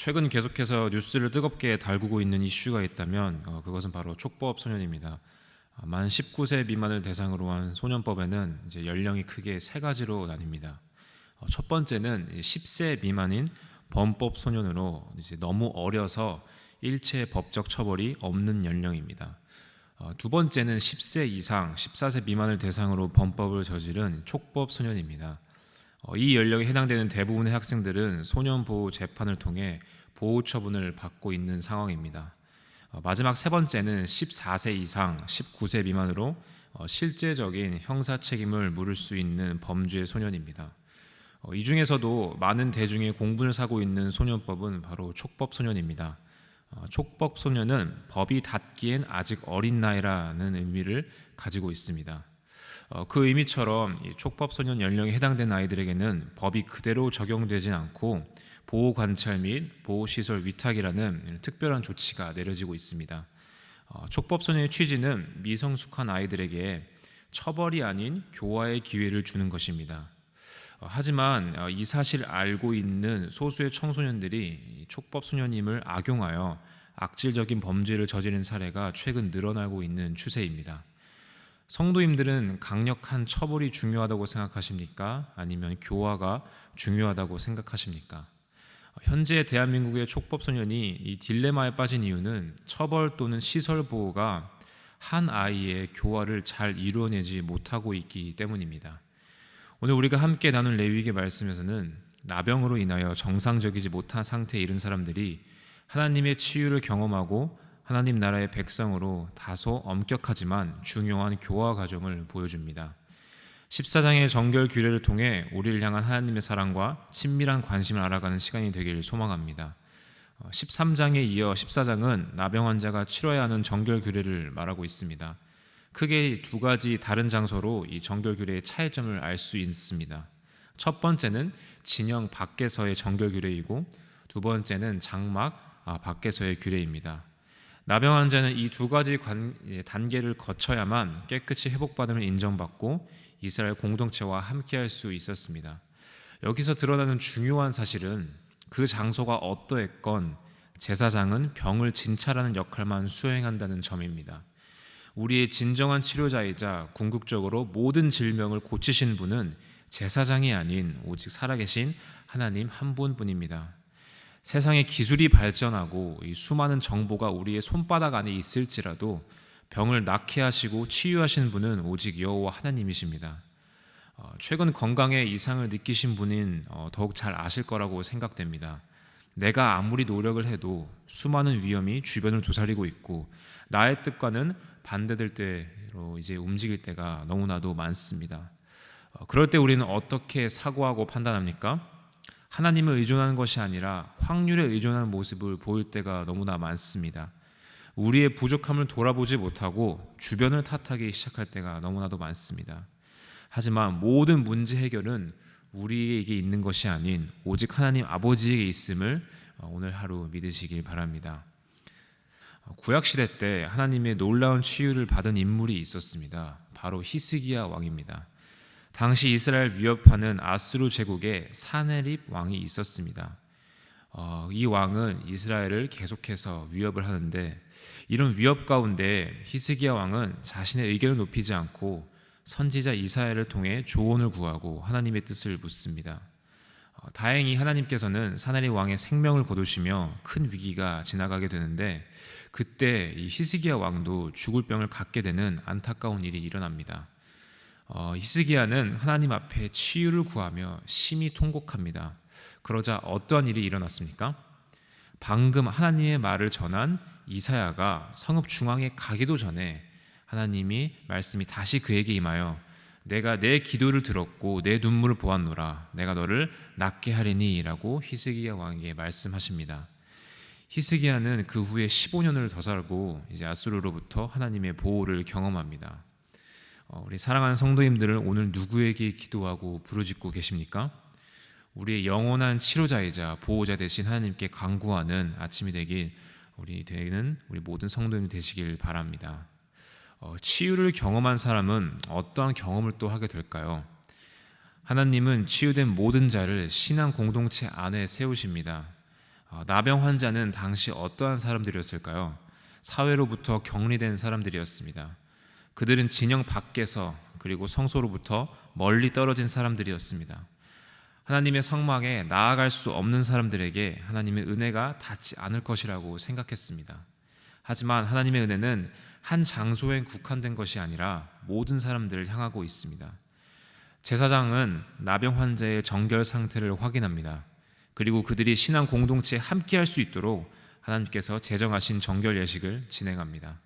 최근 계속해서 뉴스를 뜨겁게 달구고 있는 이슈가 있다면 그것은 바로 촉법 소년입니다. 만 19세 미만을 대상으로 한 소년법에는 이제 연령이 크게 세 가지로 나뉩니다. 첫 번째는 10세 미만인 범법 소년으로 이제 너무 어려서 일체 법적 처벌이 없는 연령입니다. 두 번째는 10세 이상 14세 미만을 대상으로 범법을 저지른 촉법 소년입니다. 이 연령에 해당되는 대부분의 학생들은 소년보호 재판을 통해 보호 처분을 받고 있는 상황입니다. 마지막 세 번째는 14세 이상 19세 미만으로 실제적인 형사 책임을 물을 수 있는 범죄 소년입니다. 이 중에서도 많은 대중의 공분을 사고 있는 소년법은 바로 촉법 소년입니다. 촉법 소년은 법이 닿기엔 아직 어린 나이라는 의미를 가지고 있습니다. 그 의미처럼 촉법 소년 연령에 해당된 아이들에게는 법이 그대로 적용되진 않고 보호 관찰 및 보호 시설 위탁이라는 특별한 조치가 내려지고 있습니다. 촉법 소년의 취지는 미성숙한 아이들에게 처벌이 아닌 교화의 기회를 주는 것입니다. 하지만 이 사실을 알고 있는 소수의 청소년들이 촉법 소년임을 악용하여 악질적인 범죄를 저지른 사례가 최근 늘어나고 있는 추세입니다. 성도님들은 강력한 처벌이 중요하다고 생각하십니까? 아니면 교화가 중요하다고 생각하십니까? 현재 대한민국의 촉법 소년이 이 딜레마에 빠진 이유는 처벌 또는 시설 보호가 한 아이의 교화를 잘 이루어내지 못하고 있기 때문입니다. 오늘 우리가 함께 나눌 레위기의 말씀에서는 나병으로 인하여 정상적이지 못한 상태에 이른 사람들이 하나님의 치유를 경험하고 하나님 나라의 백성으로 다소 엄격하지만 중요한 교화 과정을 보여줍니다. 14장의 정결 규례를 통해 우리를 향한 하나님의 사랑과 친밀한 관심을 알아가는 시간이 되길 소망합니다. 13장에 이어 14장은 나병 환자가 치러야 하는 정결 규례를 말하고 있습니다. 크게 두 가지 다른 장소로 이 정결 규례의 차이점을 알 수 있습니다. 첫 번째는 진영 밖에서의 정결 규례이고 두 번째는 장막 밖에서의 규례입니다. 나병 환자는 이 두 가지 단계를 거쳐야만 깨끗이 회복받음을 인정받고 이스라엘 공동체와 함께할 수 있었습니다. 여기서 드러나는 중요한 사실은 그 장소가 어떠했건 제사장은 병을 진찰하는 역할만 수행한다는 점입니다. 우리의 진정한 치료자이자 궁극적으로 모든 질병을 고치신 분은 제사장이 아닌 오직 살아계신 하나님 한 분뿐입니다. 세상의 기술이 발전하고 이 수많은 정보가 우리의 손바닥 안에 있을지라도 병을 낫게 하시고 치유하신 분은 오직 여호와 하나님이십니다. 최근 건강에 이상을 느끼신 분은 더욱 잘 아실 거라고 생각됩니다. 내가 아무리 노력을 해도 수많은 위험이 주변을 도사리고 있고 나의 뜻과는 반대될 때로 이제 움직일 때가 너무나도 많습니다. 그럴 때 우리는 어떻게 사고하고 판단합니까? 하나님을 의존하는 것이 아니라 확률에 의존하는 모습을 보일 때가 너무나 많습니다. 우리의 부족함을 돌아보지 못하고 주변을 탓하기 시작할 때가 너무나도 많습니다. 하지만 모든 문제 해결은 우리에게 있는 것이 아닌 오직 하나님 아버지에게 있음을 오늘 하루 믿으시길 바랍니다. 구약시대 때 하나님의 놀라운 치유를 받은 인물이 있었습니다. 바로 히스기야 왕입니다. 당시 이스라엘 위협하는 아수르 제국에 사네립 왕이 있었습니다. 이 왕은 이스라엘을 계속해서 위협을 하는데 이런 위협 가운데 히스기야 왕은 자신의 의견을 높이지 않고 선지자 이사야를 통해 조언을 구하고 하나님의 뜻을 묻습니다. 다행히 하나님께서는 사네립 왕의 생명을 거두시며 큰 위기가 지나가게 되는데 그때 이 히스기야 왕도 죽을 병을 갖게 되는 안타까운 일이 일어납니다. 히스기야는 하나님 앞에 치유를 구하며 심히 통곡합니다. 그러자 어떠한 일이 일어났습니까? 방금 하나님의 말을 전한 이사야가 성읍 중앙에 가기도 전에 하나님이 말씀이 다시 그에게 임하여 내가 내 기도를 들었고 내 눈물을 보았노라 내가 너를 낫게 하리니 라고 히스기야 왕에게 말씀하십니다. 히스기야는 그 후에 15년을 더 살고 이제 아수르로부터 하나님의 보호를 경험합니다. 우리 사랑하는 성도님들을 오늘 누구에게 기도하고 부르짖고 계십니까? 우리의 영원한 치료자이자 보호자 되신 하나님께 간구하는 아침이 되길 우리 모든 성도님 되시길 바랍니다. 치유를 경험한 사람은 어떠한 경험을 또 하게 될까요? 하나님은 치유된 모든 자를 신앙 공동체 안에 세우십니다. 나병 환자는 당시 어떠한 사람들이었을까요? 사회로부터 격리된 사람들이었습니다. 그들은 진영 밖에서 그리고 성소로부터 멀리 떨어진 사람들이었습니다. 하나님의 성막에 나아갈 수 없는 사람들에게 하나님의 은혜가 닿지 않을 것이라고 생각했습니다. 하지만 하나님의 은혜는 한 장소에 국한된 것이 아니라 모든 사람들을 향하고 있습니다. 제사장은 나병 환자의 정결 상태를 확인합니다. 그리고 그들이 신앙 공동체에 함께할 수 있도록 하나님께서 제정하신 정결 예식을 진행합니다.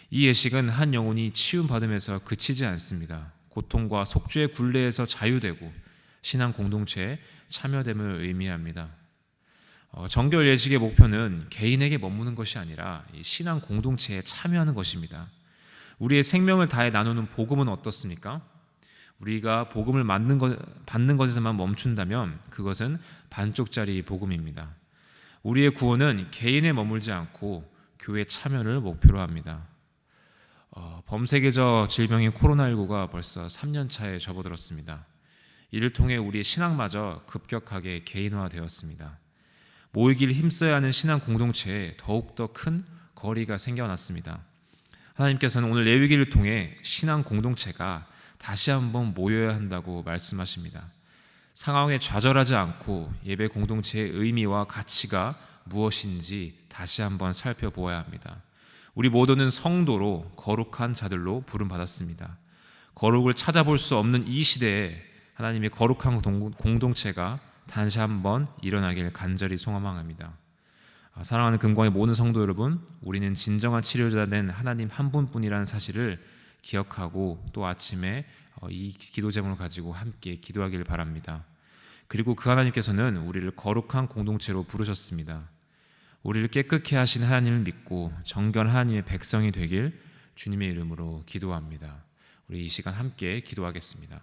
이 예식은 한 영혼이 치유받음에서 그치지 않습니다. 고통과 속죄의 굴레에서 자유되고 신앙 공동체에 참여됨을 의미합니다. 정결 예식의 목표는 개인에게 머무는 것이 아니라 신앙 공동체에 참여하는 것입니다. 우리의 생명을 다해 나누는 복음은 어떻습니까? 우리가 복음을 받는 것에서만 멈춘다면 그것은 반쪽짜리 복음입니다. 우리의 구원은 개인에 머물지 않고 교회 참여를 목표로 합니다. 범세계적 질병인 코로나19가 벌써 3년 차에 접어들었습니다. 이를 통해 우리의 신앙마저 급격하게 개인화되었습니다. 모이기를 힘써야 하는 신앙 공동체에 더욱더 큰 거리가 생겨났습니다. 하나님께서는 오늘 레위기를 통해 신앙 공동체가 다시 한번 모여야 한다고 말씀하십니다. 상황에 좌절하지 않고 예배 공동체의 의미와 가치가 무엇인지 다시 한번 살펴보아야 합니다. 우리 모두는 성도로 거룩한 자들로 부름받았습니다. 거룩을 찾아볼 수 없는 이 시대에 하나님의 거룩한 공동체가 다시 한번 일어나길 간절히 소망합니다. 사랑하는 금광의 모든 성도 여러분, 우리는 진정한 치료자 된 하나님 한 분뿐이라는 사실을 기억하고 또 아침에 이 기도 제목을 가지고 함께 기도하기를 바랍니다. 그리고 그 하나님께서는 우리를 거룩한 공동체로 부르셨습니다. 우리를 깨끗게 하신 하나님을 믿고 정결한 하나님의 백성이 되길 주님의 이름으로 기도합니다. 우리 이 시간 함께 기도하겠습니다.